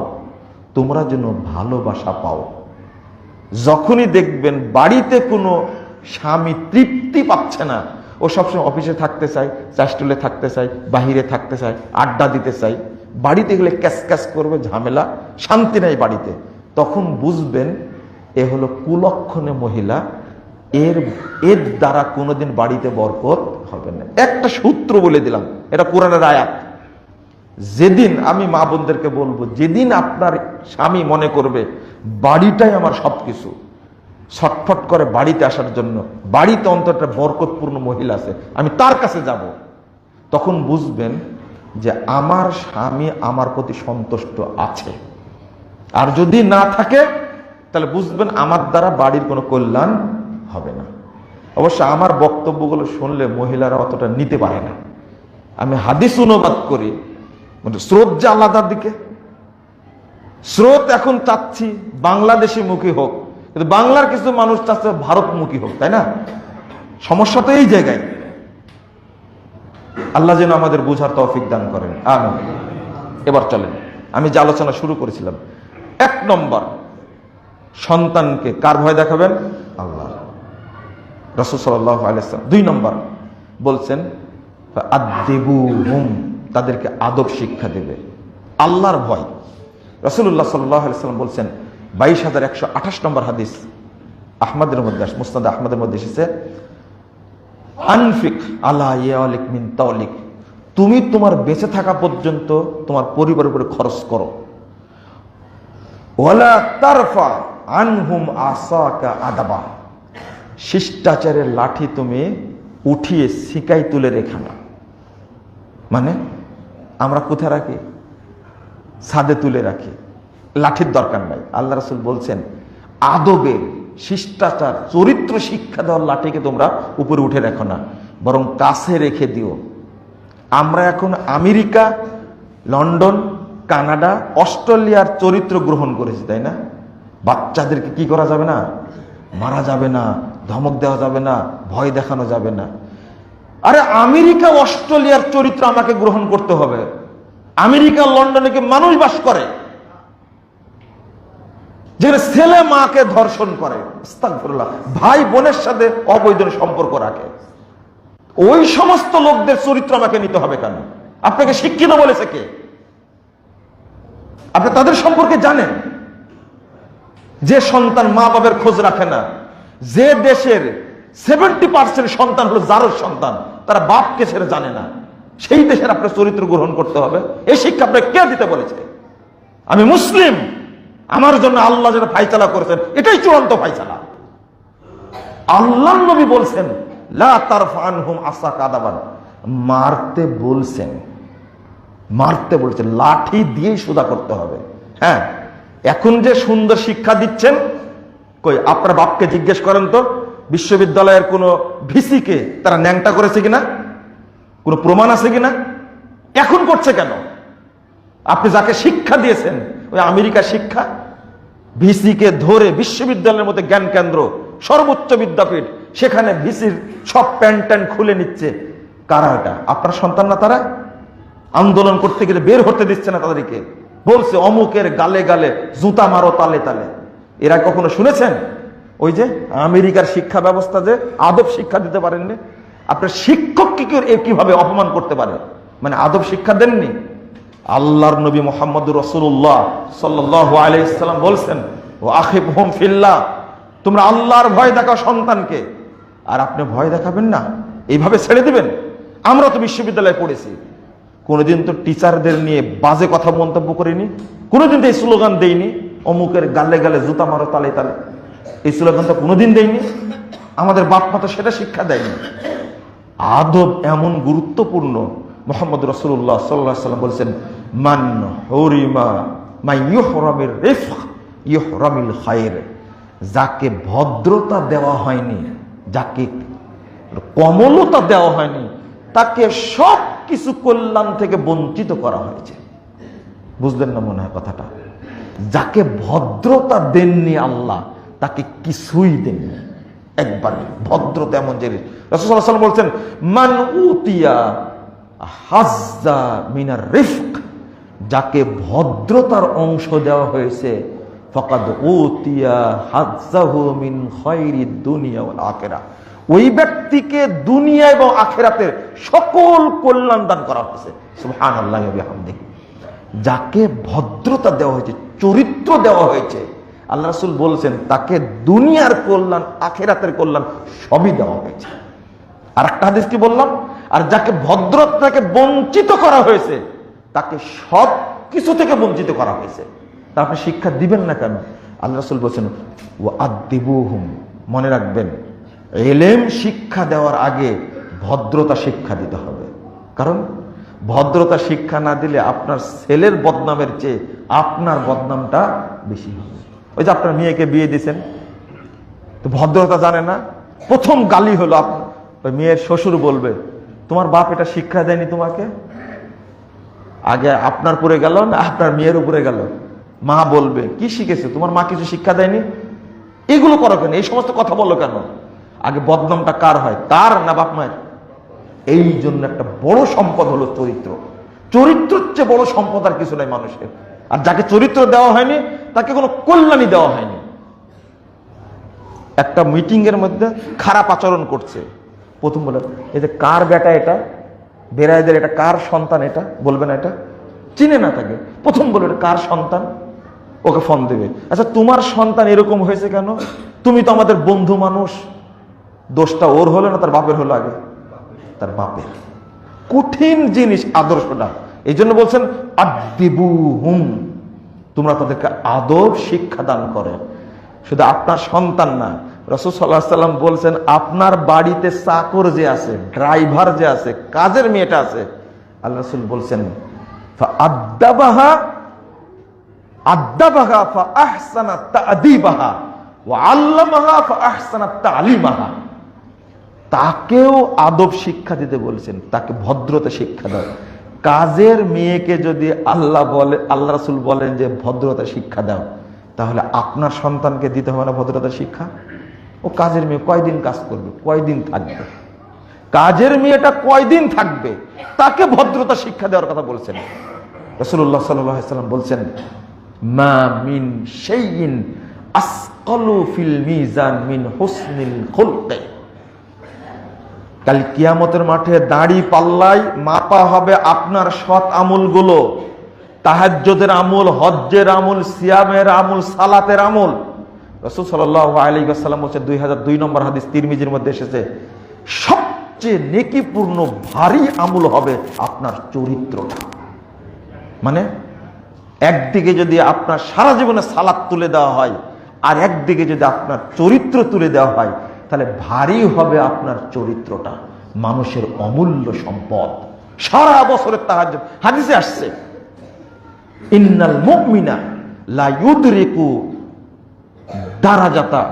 তোমরা যেন ভালোবাসা পাও। যখনই দেখবেন বাড়িতে কোনো স্বামী তৃপ্তি পাচ্ছে না, ও সবসময় অফিসে থাকতে চায়, চাষটুলে থাকতে চায়, বাহিরে থাকতে চায়, আড্ডা দিতে চায়, বাড়িতে গেলে ক্যাস ক্যাস করবে, ঝামেলা, শান্তি নাই বাড়িতে, তখন বুঝবেন এ হলো কুলক্ষণে মহিলা, এর দ্বারা কোনোদিন বাড়িতে বরকত হবে না। একটা সূত্র বলে দিলাম, এটা কোরআনের আয়াত। যেদিন, আমি মা বোনদেরকে বলবো, যেদিন আপনার স্বামী মনে করবে বাড়িটাই আমার সবকিছু, ছটফট করে বাড়িতে আসার জন্য, বাড়িতে অন্তত বরকতপূর্ণ মহিলা আছে, আমি তার কাছে যাব, তখন বুঝবেন যে আমার স্বামী আমার প্রতি সন্তুষ্ট আছে। আর যদি না থাকে তাহলে বুঝবেন আমার দ্বারা বাড়ির কোনো কল্যাণ হবে না। অবশ্য আমার বক্তব্যগুলো শুনলে মহিলারা অতটা নিতে পারে না। আমি হাদিস অনুবাদ করি, স্রোত যে আলাদার দিকে, স্রোত এখন চাচ্ছি বাংলাদেশি মুখী হোক, কিন্তু বাংলার কিছু মানুষ চাচ্ছে ভারতমুখী হোক, তাই না? সমস্যা তো এই জায়গায়। আল্লাহ যেন আমাদের বুঝার তৌফিক দান করেন, আমিন। এবার চলেন, আমি যে আলোচনা শুরু করেছিলাম, 1 নম্বর, সন্তানকে কার ভয় দেখাবেন? আল্লাহ, রাসূল সাল্লাল্লাহু আলাইহি ওয়াসাল্লাম। 2 নম্বর বলছেন আদিবুহুম, তাদেরকে আদব শিক্ষা দেবে, আল্লাহর ভয়। রাসূলুল্লাহ সাল্লাল্লাহু আলাইহি ওয়াসাল্লাম বলছেন, 22,128 নম্বর হাদিস, আহমদের মধ্যে, মুসনাদ আহমদের মধ্যে এসেছে, আনফিক আলা ইয়ালিক মিন তাওলিক, তুমি তোমার বেঁচে থাকা পর্যন্ত তোমার পরিবারের উপরে খরচ করো। ওয়ালা তারফা আনহুম আসাকা আদাবা, শিষ্টাচারের লাঠি তুমি উঠিয়ে শিকাই তুলে রেখে না। মানে আমরা কোথায় রাখি? ছাদে তুলে রাখি, লাঠির দরকার নাই। আল্লাহ রাসূল বলছেন আদবের, শিষ্টাচার, চরিত্র শিক্ষা দেওয়ার লাঠিকে তোমরা উপরে উঠে রাখো না, বরং কাছে রেখে দিও। আমরা এখন আমেরিকা, লন্ডন, কানাডা, অস্ট্রেলিয়ার চরিত্র গ্রহণ করেছি, তাই না? বাচ্চাদেরকে কি করা যাবে না? মারা যাবে না, ধমক দেওয়া যাবে না, ভয় দেখানো যাবে না। আরে আমেরিকা, অস্ট্রেলিয়ার চরিত্র আমাকে গ্রহণ করতে হবে। আমেরিকা, লন্ডনে কি মানুষ বাস করে যেখানে ছেলে মাকে ধর্ষণ করে, আস্তাগফিরুল্লাহ, ভাই বোনের সাথে অবৈধ সম্পর্ক রাখে? ওই সমস্ত লোকদের চরিত্র আমাকে নিতে হবে কেন? আপনাকে শিক্ষিত বলেছে কে? আপনি তাদের সম্পর্কে জানেন? যে সন্তান মা বাবার খোঁজ রাখে না, যে দেশের 70% সন্তান হলো জারজ সন্তান, তারা বাপকে ছেড়ে জানে না, সেই দেশের আপনার চরিত্র গ্রহণ করতে হবে। এই শিক্ষা আপনাকে কে দিতে বলেছে? আমি মুসলিম, আমার জন্য আল্লাহ যেটা ফায়সালা করেছেন এটাই চূড়ান্ত ফায়সালা। আল্লাহর নবী বলছেন লা তারফা আনহুম আসাকা আদাবান, মারতে বলছেন, মারতে বলেছে, লাঠি দিয়েই সোজা করতে হবে। হ্যাঁ, এখন যে সুন্দর শিক্ষা দিচ্ছেন, কই আপনার বাপকে জিজ্ঞেস করেন তো বিশ্ববিদ্যালয়ের কোনো ভিসিকে তারা ন্যাংটা করেছে কিনা, কোনো প্রমাণ আছে কিনা? এখন করছে কেন? আপনি যাকে শিক্ষা দিয়েছেন ওই আমেরিকা শিক্ষা, ভিসিকে ধরে বিশ্ববিদ্যালয়ের মধ্যে জ্ঞান কেন্দ্র, সর্বোচ্চ বিদ্যাপীঠ, সেখানে ভিসির সব প্যান্ট ট্যান্ট খুলে নিচ্ছে। কারা এটা? আপনার সন্তান না তারা? আন্দোলন করতে গেলে বের হতে দিচ্ছে না তাদেরকে, বলছে অমুকের গালে গালে জুতা মারো তালে তালে। এরা কখনো শুনেছেন ওই যে আমেরিকার শিক্ষা ব্যবস্থা যে আদব শিক্ষা দিতে পারেননি? আপনার শিক্ষককে কিভাবে অপমান করতে পারে? মানে আদব শিক্ষা দেননি? আল্লাহর নবী মুহাম্মদুর রাসূলুল্লাহ সাল্লাল্লাহু আলাইহি সাল্লাম বলছেন, ও আখিবহুম ফিল্লাহ, তোমরা আল্লাহর ভয় দেখাও সন্তানকে। আর আপনি ভয় দেখাবেন না, এইভাবে ছেড়ে দিবেন? আমরা তো বিশ্ববিদ্যালয়ে পড়েছি, কোনোদিন তো টিচারদের নিয়ে বাজে কথা মন্তব্য করিনি, কোনোদিন তো এই স্লোগান দেইনি, অমুকের গালে গালে জুতা মারো তালে তালে, এই স্লোগান তো কোনোদিন দেইনি। আমাদের বাপ মা তো সেটা শিক্ষা দেয়নি। আদব এমন গুরুত্বপূর্ণ। মুহাম্মদ রাসূলুল্লাহ সাল্লাল্লাহু আলাইহি ওয়াসাল্লাম বলেছেন, মান হুরিমা মা ইউহরামির রিফক ইউহরামিল খায়র, যাকে ভদ্রতা দেওয়া হয়নি, যাকে কমলতা দেওয়া হয়নি, তাকে সব কিছু কল্যাণ থেকে বঞ্চিত করা হয়েছে। বুঝলেন না মনে হয় কথাটা? যাকে ভদ্রতা দেননি আল্লাহ, তাকে কিছুই দেননি। একবার ভদ্রতা এমন জিনিস। রাসূল সাল্লাল্লাহু আলাইহি ওয়াসাল্লাম বলছেন, মান উতিয়া হাজ্জা মিনার রিফক, যাকে ভদ্রতার অংশ দেওয়া হয়েছে, ফাকাদ উতিয়া হাজ্জাহু মিন খায়রিদ দুনিয়া ওয়াল আখিরাহ, ওই ব্যক্তিকে দুনিয়া এবং আখিরাতের সকল কল্যাণ দান করা হয়েছে। সুবহানাল্লাহি ওয়া বিহামদিহি। যাকে ভদ্রতা দেওয়া হয়েছে, চরিত্র দেওয়া হয়েছে, আল্লাহ রাসূল বলছেন তাকে দুনিয়ার কল্যাণ আখিরাতের কল্যাণ সবই দেওয়া হয়েছে। আর একটা হাদিস কি বললাম? আর যাকে ভদ্রতা থেকে বঞ্চিত করা হয়েছে, তাকে সব কিছু থেকে বঞ্চিত করা হয়েছে। তা আপনি শিক্ষা দিবেন না কেন? আল্লাহ রাসূল বলছেন, ওয়া আদিবুহুম, মনে রাখবেন, ইলম শিক্ষা দেওয়ার আগে ভদ্রতা শিক্ষা দিতে হবে। কারণ ভদ্রতা শিক্ষা না দিলে আপনার ছেলের বদনামের চেয়ে আপনার বদনামটা বেশি হবে। ওই যে আপনার মেয়েকে বিয়ে দিয়েছেন, তো ভদ্রতা জানে না, প্রথম গালি হলো ওই মেয়ের শ্বশুর বলবে, তোমার বাপ এটা শিক্ষা দেয়নি তোমাকে? আগে আপনার উপরে গেল না আপনার মেয়ের উপরে গেল? মা বলবে, কি শিখেছে? তোমার মা কিছু শিক্ষা দেয়নি? এগুলো করো কেন? এই সমস্ত কথা বলো কেন? আগে বদনামটা কার হয়, তার না বাপ মায়ের? এই জন্য একটা বড় সম্পদ হলো চরিত্র। চরিত্রের চেয়ে বড় সম্পদ আর কিছু নাই মানুষের। আর যাকে চরিত্র দেওয়া হয়নি, তাকে কোনো কল্যাণই দেওয়া হয়নি। একটা মিটিং এর মধ্যে খারাপ আচরণ করছে, প্রথম বলে, এই যে কার বেটা এটা, বেড়াইদের এটা কার সন্তান, এটা বলবে না, এটা চিনে না তাকে, প্রথম বলবে এটা কার সন্তান, ওকে ফোন দেবে। আচ্ছা তোমার সন্তান এরকম হয়েছে কেন? তুমি তো আমাদের বন্ধু মানুষ। দোষটা ওর হলো না তার বাপের হলো? আগে তার বাপের। কঠিন জিনিস আদর্শটা। এই জন্য বলছেন আদিবুহুম, তোমরা তাদেরকে আদব শিক্ষা দান করে। শুধু আপনার সন্তান না, রাসূল সাল্লাল্লাহু আলাইহি ওয়াসাল্লাম বলছেন আপনার বাড়িতে চাকর যে আছে, ড্রাইভার যে আছে, কাজের মেয়েটা আছে, আল্লাহ রাসূল বলছেন ফাআদ্দাবাহা আদ্দাবাহা ফাআহসানা তা'দীবাহা ওয়া আল্লামাহা ফাআহসানা তা'লিমাহা, তাকেও আদব শিক্ষা দিতে বলেছেন, তাকে ভদ্রতা শিক্ষা দাও। কাজের মেয়েকে যদি আল্লাহ রাসূল বলেন যে ভদ্রতা শিক্ষা দাও, তাহলে আপনার সন্তানকে দিতে হবে না ভদ্রতা শিক্ষা? ও কাজের মেয়ে কয়দিন কাজ করবে, কয়দিন থাকবে, কাজের মেয়েটা কয়দিন থাকবে, তাকে ভদ্রতা শিক্ষা দেওয়ার কথা বলছেন। রাসূলুল্লাহ সাল্লাল্লাহু আলাইহি ওয়াসাল্লাম বলছেন, মা মিন শাইইন আসকালু ফিল মিজান মিন হুসনিল খুলকি, কাল কিয়ামতের মাঠে দাড়ি পাল্লায় মাপা হবে আপনার সৎ আমলগুলো, তাহাজ্জুদের আমল, হজ্জের আমল, সিয়ামের আমল, সালাতের আমল। রাসূল সাল্লাল্লাহু আলাইহি ওয়াসাল্লাম বলেছেন, 2002 নম্বর হাদিস তিরমিজির মধ্যে এসেছে, সবচেয়ে নেকিপূর্ণ ভারী আমল হবে আপনার চরিত্রটা। মানে একদিকে যদি আপনার সারা জীবনে সালাত তুলে দেওয়া হয়, আর একদিকে যদি আপনার চরিত্র তুলে দেওয়া হয়, তাহলে ভারী হবে আপনার চরিত্রটা, মানুষের অমূল্য সম্পদ। সারা বছরের তাহাজ্জুদ। হাদিসে আসছে, ইন্নাল মুমিনা লা ইউদরিকু দারাজাতা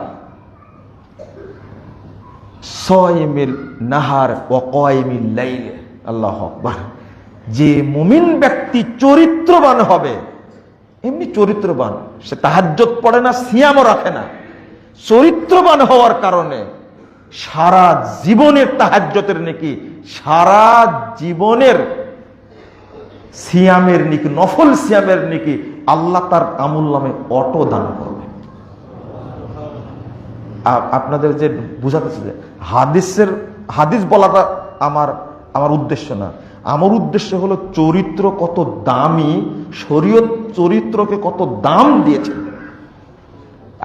সাইমিল নাহার ওয়া কাইমিল লাইল। আল্লাহু আকবার। যে মুমিন ব্যক্তি চরিত্রবান হবে, এমনি চরিত্রবান, সে তাহাজ্জুদ পড়ে না, সিয়ামও রাখে না, চরিত্রবান হওয়ার কারণে সারা জীবনের তাহাজ্জুদের নেকি, সারা জীবনের সিয়ামের নেকি, নফল সিয়ামের নেকি আল্লাহ তার আমুল্লামে অটো দান করবে। আপনাদের যে বুঝাতেছে যে হাদিস বলাটা আমার উদ্দেশ্য না। আমার উদ্দেশ্য হলো চরিত্র কত দামি, শরীয়ত চরিত্রকে কত দাম দিয়েছে।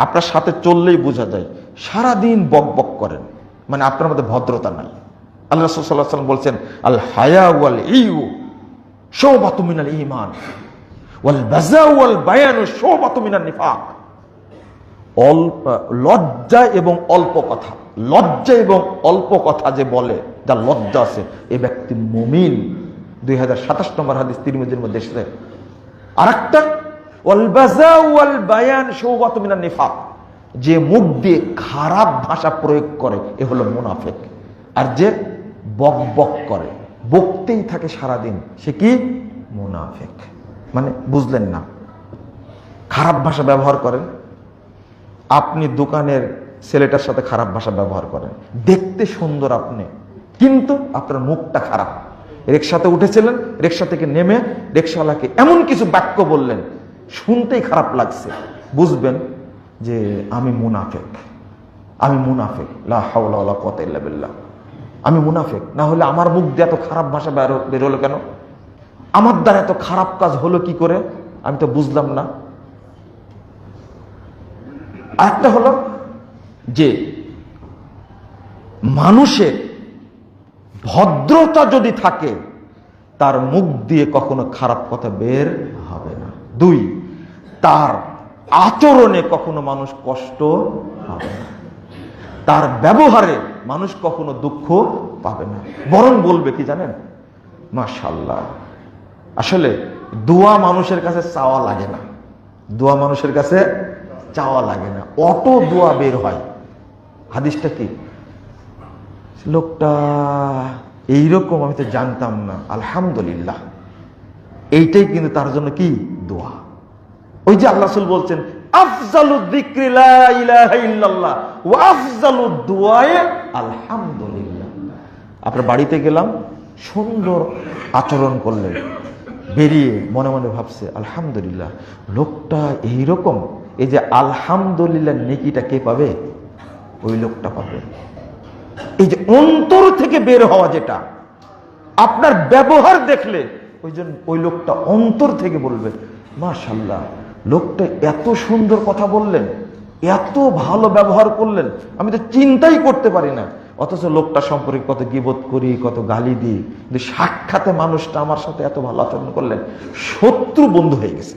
আপনার সাথে চললেই বোঝা যায় সারাদিন বক বক করেন, মানে আপনার মধ্যে ভদ্রতা নাই। আল্লাহ রাসূল সাল্লাল্লাহু আলাইহি ওয়াসাল্লাম বলছেন, আল হায়া ওয়াল ইউ শুবাতুম মিনাল ঈমান ওয়াল বাযা ওয়াল বায়ানু শুবাতুম মিনান নিফাক। লজ্জা এবং অল্প কথা, লজ্জা এবং অল্প কথা যে বলে, যার লজ্জা আছে, এই ব্যক্তি মুমিন। 2027 নম্বর হাদিস তিরমিজির মধ্যে এসেছে। আরেকটা ওয়াল বাযা ওয়াল বায়ান শুবাতুম মিনান নিফাক, যে মুখ দিয়ে খারাপ ভাষা প্রয়োগ করে এ হলো মুনাফিক। আর যে বক বক করে, বকতেই থাকে সারাদিন, সে কি? মুনাফিক। মানে বুঝলেন না? খারাপ ভাষা ব্যবহার করেন, আপনি দোকানের ছেলেটার সাথে খারাপ ভাষা ব্যবহার করেন, দেখতে সুন্দর আপনি, কিন্তু আপনার মুখটা খারাপ। রিকশাতে উঠেছিলেন, রিকশা থেকে নেমে রিকশাওয়ালাকে এমন কিছু বাক্য বললেন, শুনতেই খারাপ লাগছে, বুঝবেন যে আমি মুনাফিক, আমি মুনাফিক। লা হাওলা ওয়ালা কুওয়াতা ইল্লা বিল্লাহ। আমি মুনাফিক। না হলে আমার মুখ দিয়ে এত খারাপ ভাষা বেরোলো কেন? আমার দ্বারা এত খারাপ কাজ হলো কি করে? আমি তো বুঝলাম না। আরেকটা হলো যে মানুষের ভদ্রতা যদি থাকে, তার মুখ দিয়ে কখনো খারাপ কথা বের হবে না। 2, তার আচরণে কখনো মানুষ কষ্ট পাবে না, তার ব্যবহারে মানুষ কখনো দুঃখ পাবে না, বরং বলবে কি জানেন? মাশাআল্লাহ। আসলে দোয়া মানুষের কাছে চাওয়া লাগে না, দোয়া মানুষের কাছে চাওয়া লাগে না, অটো দোয়া বের হয়। হাদিসটা কি? লোকটা এইরকম, আমি তো জানতাম না, আলহামদুলিল্লাহ। এইটাই কিন্তু তার জন্য কি? দোয়া। ওই যে আল্লাহ রাসূল বলছেন, আফজালুদ যিকরি লা ইলাহা ইল্লাল্লাহ ওয়া আফজালুদ দুআয়ে আলহামদুলিল্লাহ। আপনার বাড়িতে গেলাম, সুন্দর আচরণ করলেন, বেরিয়ে মনে মনে ভাবছে আলহামদুলিল্লাহ, লোকটা এইরকম। এই যে আলহামদুলিল্লাহ নেকিটা কে পাবে? ওই লোকটা পাবে। এই যে অন্তর থেকে বের হওয়া, যেটা আপনার ব্যবহার দেখলে ওই লোকটা অন্তর থেকে বলবে মাশাআল্লাহ, লোকটা এত সুন্দর কথা বললেন, এত ভালো ব্যবহার করলেন, আমি তো চিন্তাই করতে পারি না। অথচ লোকটা সম্পর্কে কত গীবত করি, কত গালি দিই, কিন্তু সাক্ষাতে মানুষটা আমার সাথে এত ভালো আচরণ করলেন, শত্রু বন্ধু হয়ে গেছে,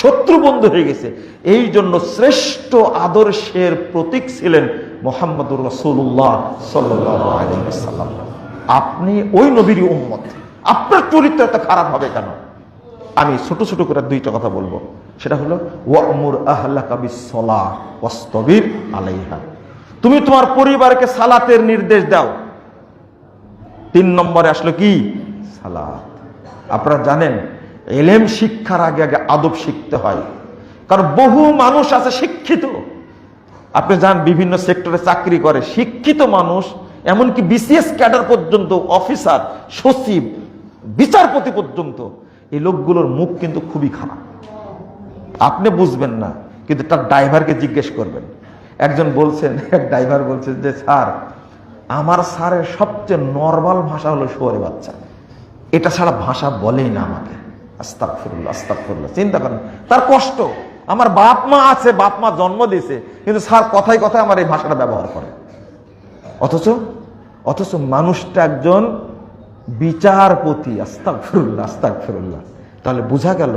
শত্রু বন্ধু হয়ে গেছে। এই জন্য শ্রেষ্ঠ আদর্শের প্রতীক ছিলেন মুহাম্মদুর রাসূলুল্লাহ সাল্লাল্লাহু আলাইহি ওয়াসাল্লাম। আপনি ওই নবীর উম্মত, আপনার চরিত্র এত খারাপ হবে কেন? আমি ছোট ছোট করে 2টা কথা বলবো। সেটা হলো ওয়া'মুর আহলাকা বিস-সালাহ ওয়াসতাবির আলাইহা। তুমি তোমার পরিবারকে সালাতের নির্দেশ দাও। 3 নম্বরে আসলো কি? সালাত। আপনারা জানেন, ইলম শিক্ষার আগে আগে আদব শিখতে হয়। কারণ বহু মানুষ আছে শিক্ষিত, আপনি যান বিভিন্ন সেক্টরে চাকরি করে, শিক্ষিত মানুষ, এমনকি বিসিএস ক্যাডার পর্যন্ত, অফিসার, সচিব, বিচারপতি পর্যন্ত, এই লোকগুলোর মুখ কিন্তু খুবই খারাপ। আপনি বুঝবেন না, কিন্তু তার ড্রাইভারকে জিজ্ঞেস করবেন। একজন বলছেন, এক ড্রাইভার বলছেন যে স্যার, আমার স্যারের সবচেয়ে নরমাল ভাষা হলো শুয়োরে বাচ্চা, এটা ছাড়া ভাষা বলেই না আমাকে। আস্তাগফিরুল্লাহ, আস্তাগফিরুল্লাহ। চিন্তা করেন, তার কষ্ট। আমার বাপ মা আছে, বাপ মা জন্ম দিয়েছে, কিন্তু স্যার কথায় কথায় আমার এই ভাষাটা ব্যবহার করে। অথচ মানুষটা একজন বিচারপতি। আস্তাগফিরুল্লাহ, আস্তাগফিরুল্লাহ। তাহলে বোঝা গেল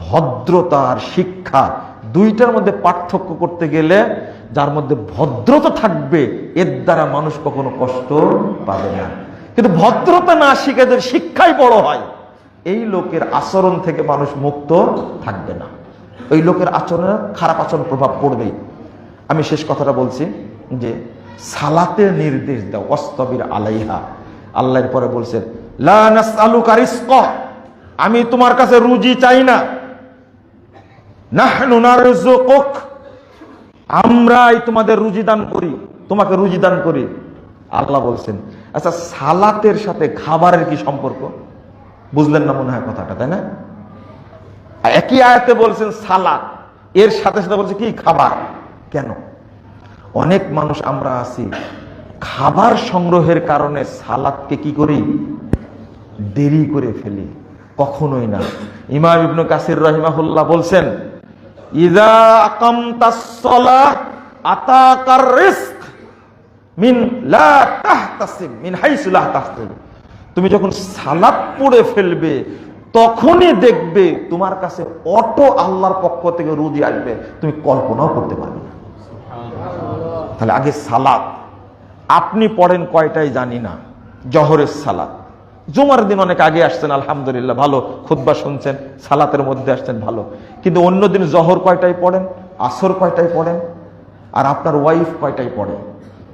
ভদ্রতার শিক্ষা, 2টার মধ্যে পার্থক্য করতে গেলে যার মধ্যে ভদ্রতা থাকবে, এর দ্বারা মানুষ কখনো কষ্ট পাবে না। কিন্তু ভদ্রতা না শিখে যদি শিক্ষাই বড় হয়, এই লোকের আচরণ থেকে মানুষ মুক্ত থাকবে না। ওই লোকের আচরণে খারাপ আচরণ প্রভাব পড়বেই। আমি শেষ কথাটা বলছি যে সালাতের নির্দেশ দাও, ওয়াসতাবির আলাইহা। আল্লাহর পরে বলছেন লা নাসআলুকা রিজকা, আমি তোমার কাছে রুজি চাই না, নাহনু নারযুকুক, আমরাই তোমাদের রুজি দান করি, তোমাকে রুজি দান করি। আল্লাহ বলছেন। আচ্ছা, সালাতের সাথে খাবারের কি সম্পর্ক? বুঝলেন না মনে হয় কথাটা, তাই না? একই আয়াতে বলছেন সালাত, এর সাথে সাথে বলছে কি খাবার। কেন? অনেক মানুষ আমরা আছি খাবার সংগ্রহের কারণে সালাতকে কি করি, দেরি করে ফেলি। কখনোই না। ইমাম ইবনে কাসির রাহিমাহুল্লাহ বলছেন ইযা আকামতাস সালাহ আতাকার রিজক মিন লা তাহতাসিব মিন হাইসু লা তাহতাসিব। তুমি যখন সালাত পড়ে ফেলবে তখনই দেখবে তোমার কাছে অটো আল্লাহর পক্ষ থেকে রুজি আসবে, তুমি কল্পনাও করতে পারবে না। তাহলে আগে সালাত। আপনি পড়েন কয়টাই জানি না, জোহরের সালাত। জুমার দিন অনেক আগে আসছেন, আলহামদুলিল্লাহ, ভালো খুতবা শুনছেন, সালাতের মধ্যে আসছেন, ভালো। কিন্তু অন্য দিন জোহর কয়টাই পড়েন, আসর কয়টাই পড়েন, আর আপনার ওয়াইফ কয়টাই পড়ে?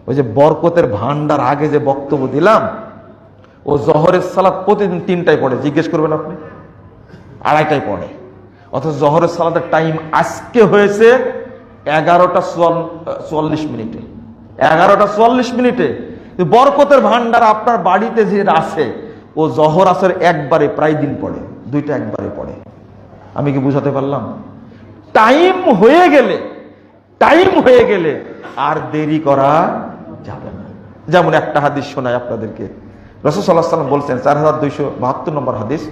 ওই যে বরকতের ভান্ডার আগে যে বক্তব্য দিলাম, ও জোহরের সালাত প্রতিদিন 3টায় পড়ে, জিজ্ঞেস করবেন আপনি, 2:30টায় পড়ে। অথচ জোহরের সালাতের টাইম আজকে হয়েছে 11:44। 11:44। বরকতের ভান্ডার আপনার বাড়িতে যে আছে, ও জোহর আসর একবারে প্রায় দিন পড়ে, 2টা একবারে পড়ে। আমি কি বুঝাতে পারলাম? টাইম হয়ে গেলে আর দেরি করা যাবে না। যেমন একটা হাদিস শোনায় আপনাদেরকে। রাসূল সাল্লাল্লাহু আলাইহি ওয়াসাল্লাম বলছেন, 4272 নম্বর হাদিস,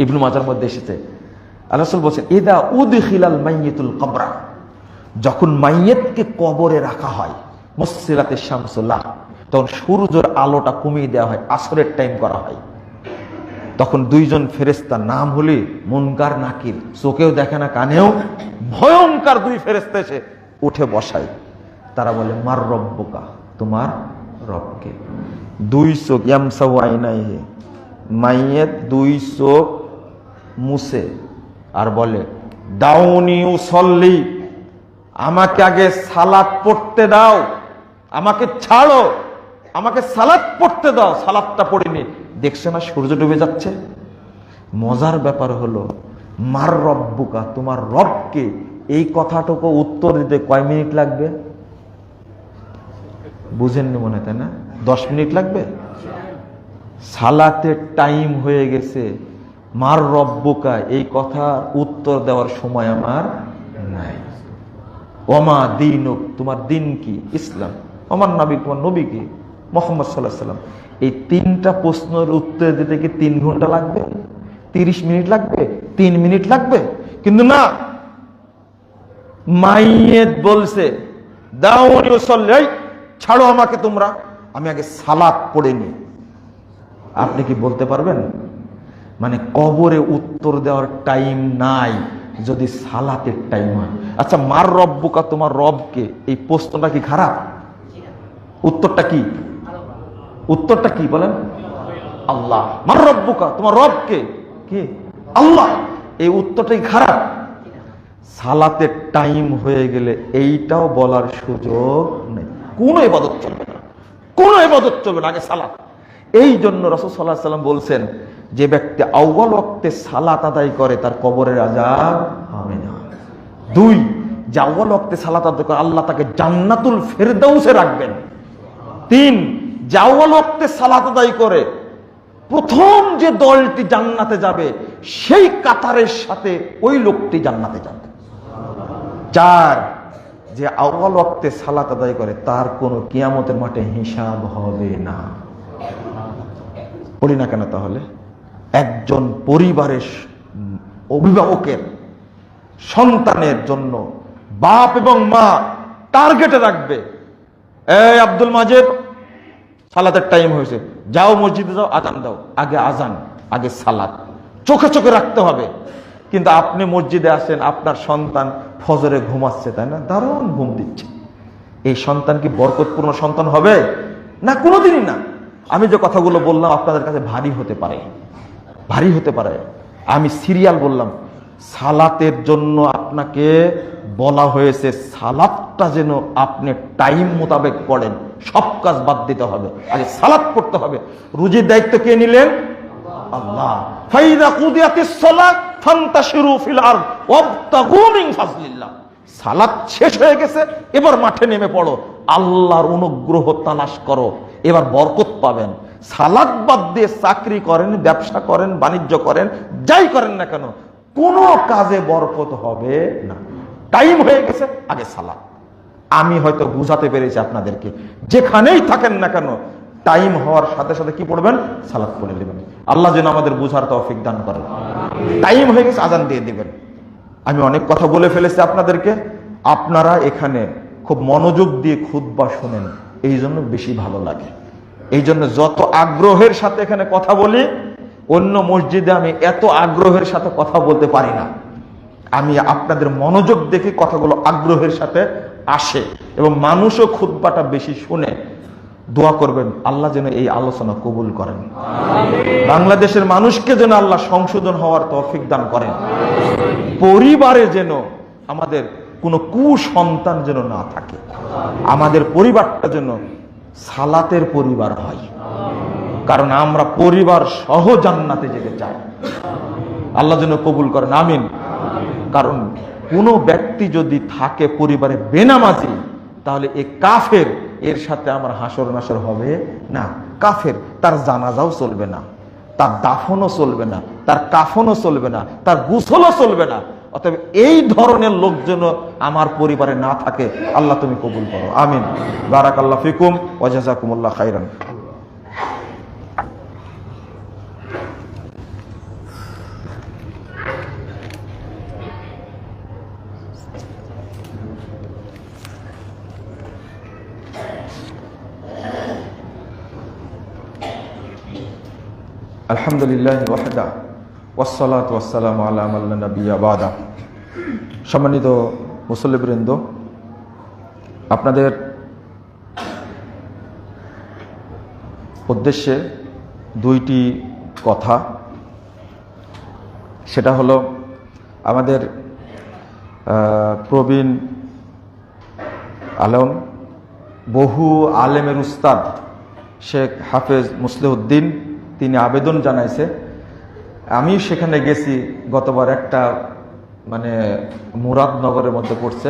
ইবনে মাজার মধ্যে এসেছে। আল্লাহ রাসূল বলছেন ইদা উদখিলাল মাইয়িতুল কবরা, যখন মাইয়িতকে কবরে রাখা হয়, মুসসিলাতিশ শামসুল্লাহ, তখন সূর্যের আলোটা কমিয়ে দেওয়া হয়, আসরের টাইম করা হয়। তখন 2জন ফেরেশতা, নাম হলে মুনকার নাকির, চোখেও দেখে না কানেও, ভয়ঙ্কর 2 ফেরেশতা এসে উঠে বসায়। তারা বলে মার রব্বুকা, তোমার রবকে। 2 চোখ ইয়ামসাউ আইনাইহি, মাইয়িত 2 চোখ মুছে আর বলে দাউনি উসল্লি, আমাকে আগে সালাত পড়তে দাও, আমাকে ছাড়ো, আমাকে সালাত পড়তে দাও, সালাতটা পড়িনি। দেখছে না সূর্য ডুবে যাচ্ছে। মজার ব্যাপার হলো মার রব্বুকা, তোমার রবকে, এই কথাটুকু উত্তর দিতে কয় মিনিট লাগবে? বুঝেননি মনে হয়, তাই না? 10 মিনিট লাগবে। সালাতের টাইম হয়ে গেছে, মার রব্বুকা এই কথা উত্তর দেওয়ার সময় আমার নাই। ওমা দীনুক, তোমার দিন কি? ইসলাম। ওমান নবী, তোমার নবী কি? মুহাম্মদ সাল্লাল্লাহু আলাইহি ওয়াসাল্লাম। এই 3টা প্রশ্নের উত্তর দিতে কি 3 ঘন্টা লাগবে? 30 মিনিট লাগবে? 3 মিনিট লাগবে? কিন্তু না, মাইয়িত বলছে দাউনি উসাল্লি, ছাড়ো আমাকে তোমরা, আমি আগে সালাত পড়ে নি। আপনি কি বলতে পারবেন? মানে কবরে উত্তর দেওয়ার টাইম নাই যদি সালাতের টাইম হয়। আচ্ছা, মার রব্বুকা, তোমার রবকে, এই প্রশ্নটা কি খারাপ? উত্তরটা কি? উত্তরটা কি বলেন? আল্লাহ। মার রব্বুকা, তোমার রবকে কি? আল্লাহ। এই উত্তরটাই খারাপ? সালাতের টাইম হয়ে গেলে এইটাও বলার সুযোগ নেই। কোনো ইবাদত চলবে না, কোনো ইবাদত চলবে না, আগে সালাত। এই জন্য রাসূল সাল্লাল্লাহু আলাইহি ওয়াসাল্লাম বলছেন, যে ব্যক্তি আউয়াল ওয়াক্তে সালাত আদায় করে তার কবরের আযাব হবে না। 2, যে আউয়াল ওয়াক্তে সালাত আদায় করে আল্লাহ তাকে জান্নাতুল ফেরদাউসে রাখবেন। 3, যে আউয়াল ওয়াক্তে সালাত আদায় করে প্রথম যে দলটি জান্নাতে যাবে সেই কাতারের সাথে ওই লোকটি জান্নাতে যাবে। 4, যে আউয়াল ওয়াক্তে সালাত আদায় করে তার কোনো কিয়ামতের মাঠে হিসাব হবে না। পড়ি না কেন তাহলে? একজন পরিবারের অভিভাবকের সন্তানের জন্য বাপ এবং মা টার্গেটে রাখবে, এই আব্দুল মাজেদ, সালাতের টাইম হয়েছে, যাও মসজিদে যাও, আজান দাও। আগে আজান, আগে সালাত, চোখে চোখে রাখতে হবে। কিন্তু আপনি মসজিদে আসেন, আপনার সন্তান ফজরে ঘুমাচ্ছে, তাই না? দারুণ ঘুম দিচ্ছে। এই সন্তান কি বরকতপূর্ণ সন্তান হবে? না, কোনোদিনই না। আমি যে কথাগুলো বললাম আপনাদের কাছে ভারী হতে পারে। আমি সিরিয়াল বললাম, সালাতের জন্য আপনাকে বলা হয়েছে সালাতটা যেন আপনি টাইম মোতাবেক পড়েন, সব কাজ বাদ দিতে হবে, আগে সালাত পড়তে হবে। রুজির দায়িত্ব কে নিলেন? আল্লাহ। ফাইদা কুদিয়াতিস সালাত ফান্তাশিরু ফিল আরদ ওয়াবতাগু মিন ফাজলিল্লাহ। সালাত শেষ হয়ে গেছে, এবার মাঠে নেমে পড়ো, আল্লাহর অনুগ্রহ তালাশ করো, এবার বরকত পাবেন। সালাত বাদ দিয়ে চাকরি করেন, ব্যবসা করেন, বাণিজ্য করেন, যাই করেন না কেন, কোনো কাজে বরকত হবে না। টাইম হয়ে গেছে, আগে সালাত। আমি হয়তো বুঝাতে পেরেছি আপনাদেরকে, যেখানেই থাকেন না কেন টাইম হওয়ার সাথে সাথে কি পড়বেন? সালাত পড়ে দেবেন। আল্লাহ যেন আমাদের বুঝার তৌফিক দান করেন। টাইম হয়ে গেছে, আজান দিয়ে দিবেন। আমি অনেক কথা বলে ফেলেছি আপনাদেরকে, আপনারা এখানে খুব মনোযোগ দিয়ে খুতবা শোনেন, এই জন্য বেশি ভালো লাগে। এই জন্য যত আগ্রহের সাথে এখানে কথা বলি, অন্য মসজিদে আমি এত আগ্রহের সাথে কথা বলতে পারি না। আমি আপনাদের মনোযোগ দেখে কথাগুলো আগ্রহের সাথে আসে, এবং মানুষও খুতবাটা বেশি শুনে। দোয়া করবেন আল্লাহ যেন এই আলোচনা কবুল করেন, বাংলাদেশের মানুষকে যেন আল্লাহ সংশোধন হওয়ার তৌফিক দান করেন, পরিবারে যেন আমাদের কোনো কুসন্তান যেন না থাকে, আমাদের পরিবারটা যেন সালাতের পরিবার হয়, কারণ আমরা পরিবার সহ জান্নাতে যেতে চাই। আল্লাহ যেন কবুল করেন, আমিন। কারণ কোন ব্যক্তি যদি থাকে পরিবারে বেনামাজি, তাহলে এ কাফের, এর সাথে আমার হাসর নাসর হবে না। কাফের, তার জানাজাও চলবে না, তার দাফনও চলবে না, তার কাফনও চলবে না, তার গোসলও চলবে না। অতএব এই ধরনের লোক যেন আমার পরিবারে না থাকে, আল্লাহ তুমি কবুল করো, আমিন। বারাকাল্লাহু ফিকুম ওয়া জাযাকুমুল্লাহ খাইরান। আলহামদুলিল্লাহ ওয়াহদা ওয়াসসালাতু ওয়াসসালামু আলা মান লা নাবিয়্যা বা'দা। সম্মানিত মুসল্লিবৃন্দ, আপনাদের উদ্দেশ্যে দুইটি কথা। সেটা হলো, আমাদের প্রবীণ আলম, বহু আলেমের উস্তাদ শেখ হাফেজ মুসলিউদ্দিন, তিনি আবেদন জানাইছে। আমি সেখানে গেছি গতবার, একটা মানে মুরাদনগরের মধ্যে পড়ছে,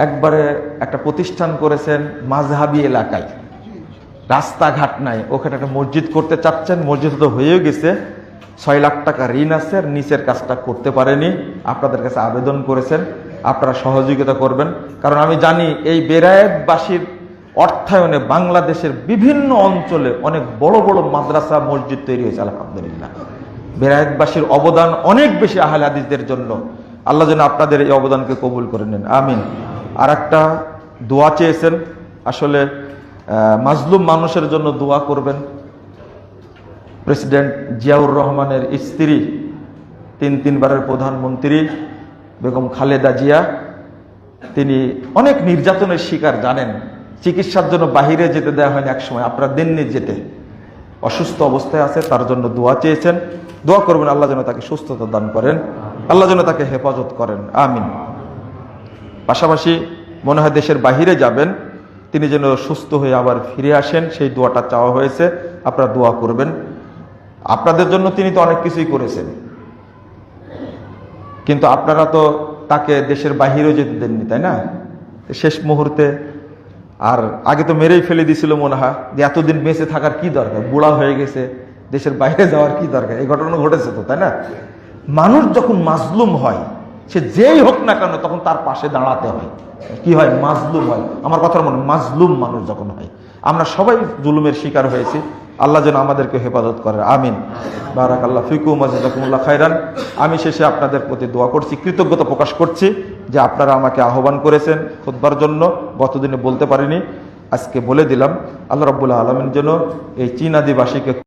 একবারে একটা প্রতিষ্ঠান করেছেন মাযহাবী এলাকায়, রাস্তাঘাট নাই, ওখানে একটা মসজিদ করতে চাচ্ছেন। মসজিদ তো হয়েও গেছে, 6 লাখ টাকা ঋণ আছে, আর নিচের কাজটা করতে পারেনি। আপনাদের কাছে আবেদন করেছেন, আপনারা সহযোগিতা করবেন। কারণ আমি জানি এই বেরায়েতবাসীর অর্থায়নে বাংলাদেশের বিভিন্ন অঞ্চলে অনেক বড় বড় মাদ্রাসা মসজিদ তৈরি হয়েছে, আলহামদুলিল্লাহ। বেরায়েতবাসীর অবদান অনেক বেশি আহলে হাদিসদের জন্য। আল্লাহ যেন আপনাদের এই অবদানকে কবুল করে নেন, আমিন। আর একটা দোয়া চেয়েছেন, আসলে মাজলুম মানুষের জন্য দোয়া করবেন। প্রেসিডেন্ট জিয়াউর রহমানের স্ত্রী, 3 বারের প্রধানমন্ত্রী বেগম খালেদা জিয়া, তিনি অনেক নির্যাতনের শিকার, জানেন। চিকিৎসার জন্য বাহিরে যেতে দেওয়া হয়নি এক সময়, আপনারা দেননি যেতে, অসুস্থ অবস্থায় আছে, তার জন্য দোয়া চেয়েছেন। দোয়া করবেন আল্লাহ যেন তাকে সুস্থতা দান করেন, আল্লাহ যেন তাকে হেফাজত করেন, আমিন। পাশাপাশি মনে হয় দেশের বাহিরে যাবেন, তিনি যেন সুস্থ হয়ে আবার ফিরে আসেন, সেই দোয়াটা চাওয়া হয়েছে, আপনারা দোয়া করবেন। আপনাদের জন্য তিনি তো অনেক কিছুই করেছেন, কিন্তু আপনারা তো তাকে দেশের বাহিরেও যেতে দেননি, তাই না? শেষ মুহূর্তে, আর আগে তো মেরেই ফেলে দিছিল মনে হয়, যে এতদিন বেঁচে থাকার কি দরকার, বুড়া হয়ে গেছে, দেশের বাইরে যাওয়ার কি দরকার। এই ঘটনা ঘটেছে তো, তাই না? মানুষ যখন মাজলুম হয়, সে যেই হোক না কেন, তখন তার পাশে দাঁড়াতে হয়। কি হয়? মাজলুম হয়। আমার কথার মনে, মাজলুম মানুষ যখন হয়। আমরা সবাই জুলুমের শিকার হয়েছি, আল্লাহ যেন আমাদেরকে হেফাজত করে, আমিন। বারাকাল্লাহু ফিকুম ওয়া জাযাকুমুল্লাহ খাইরান। আমি শেষে আপনাদের প্রতি দোয়া করছি, কৃতজ্ঞতা প্রকাশ করছি যে আপনারা আমাকে আহ্বান করেছেন খুতবার জন্য। গতদিনে বলতে পারিনি, আজকে বলে দিলাম। আল্লাহ রাব্বুল আলামিন যেন এই চীন আদিবাসীকে